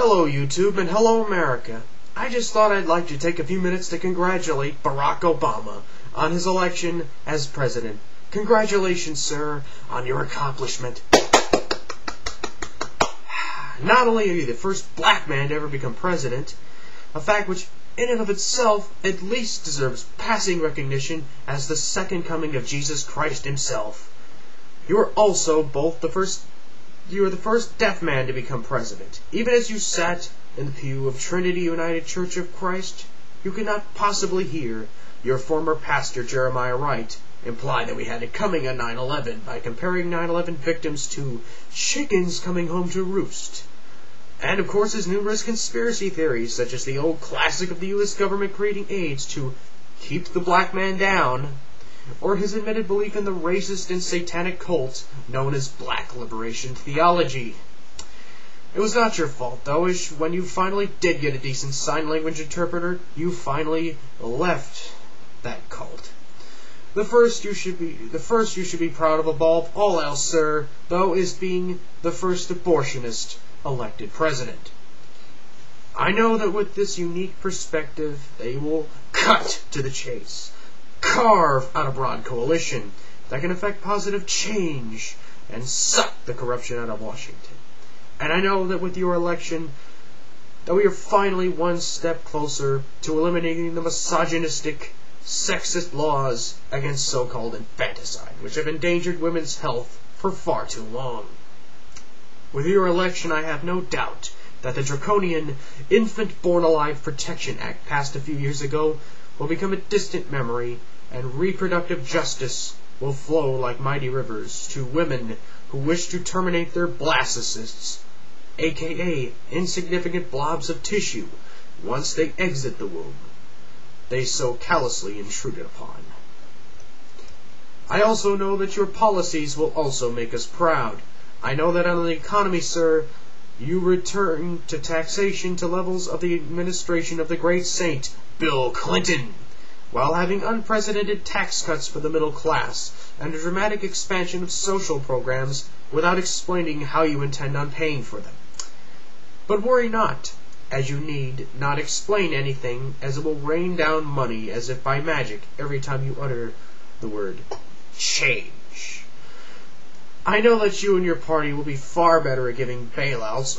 Hello YouTube and hello America. I just thought I'd like to take a few minutes to congratulate Barack Obama on his election as president. Congratulations, sir, on your accomplishment. Not only are you the first black man to ever become president, a fact which in and of itself at least deserves passing recognition as the second coming of Jesus Christ himself. You are also the first deaf man to become president. Even as you sat in the pew of Trinity United Church of Christ, you could not possibly hear your former pastor Jeremiah Wright imply that we had it coming on 9/11 by comparing 9/11 victims to chickens coming home to roost. And of course his numerous conspiracy theories, such as the old classic of the U.S. government creating AIDS to keep the black man down, or his admitted belief in the racist and satanic cult known as Black Liberation Theology. It was not your fault, though, as when you finally did get a decent sign language interpreter, you finally left that cult. The first you should be proud of above all else, sir, though, is being the first abortionist elected president. I know that with this unique perspective, they will cut to the chase, carve out a broad coalition that can effect positive change and suck the corruption out of Washington. And I know that with your election, that we are finally one step closer to eliminating the misogynistic, sexist laws against so-called infanticide, which have endangered women's health for far too long. With your election, I have no doubt that the draconian Infant Born Alive Protection Act passed a few years ago will become a distant memory, and reproductive justice will flow like mighty rivers to women who wish to terminate their blastocysts, aka insignificant blobs of tissue, once they exit the womb they so callously intruded upon. I also know that your policies will also make us proud. I know that on the economy, sir, you return to taxation to levels of the administration of the great saint, Bill Clinton, while having unprecedented tax cuts for the middle class and a dramatic expansion of social programs without explaining how you intend on paying for them. But worry not, as you need not explain anything, as it will rain down money as if by magic every time you utter the word change. I know that you and your party will be far better at giving bailouts,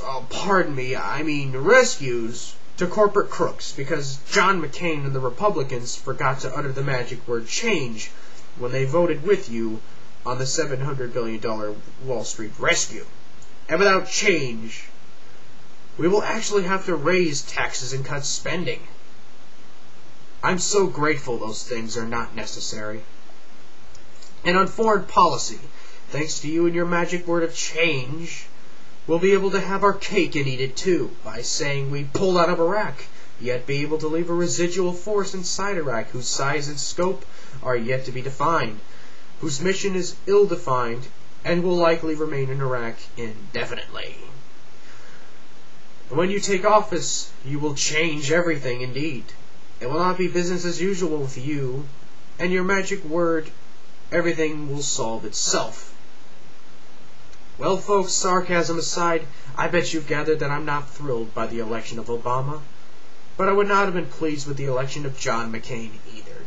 rescues, to corporate crooks, because John McCain and the Republicans forgot to utter the magic word change when they voted with you on the $700 billion Wall Street rescue. And without change, we will actually have to raise taxes and cut spending. I'm so grateful those things are not necessary. And on foreign policy, thanks to you and your magic word of change, we'll be able to have our cake and eat it too, by saying we pulled out of Iraq, yet be able to leave a residual force inside Iraq whose size and scope are yet to be defined, whose mission is ill-defined, and will likely remain in Iraq indefinitely. When you take office, you will change everything indeed. It will not be business as usual with you, and your magic word, everything will solve itself. Well, folks, sarcasm aside, I bet you've gathered that I'm not thrilled by the election of Obama, but I would not have been pleased with the election of John McCain either,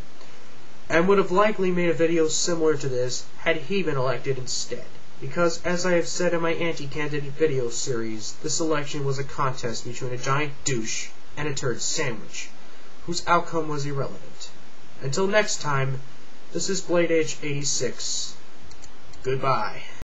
and would have likely made a video similar to this had he been elected instead, because, as I have said in my anti-candidate video series, this election was a contest between a giant douche and a turd sandwich, whose outcome was irrelevant. Until next time, this is Blade Edge 86. Goodbye.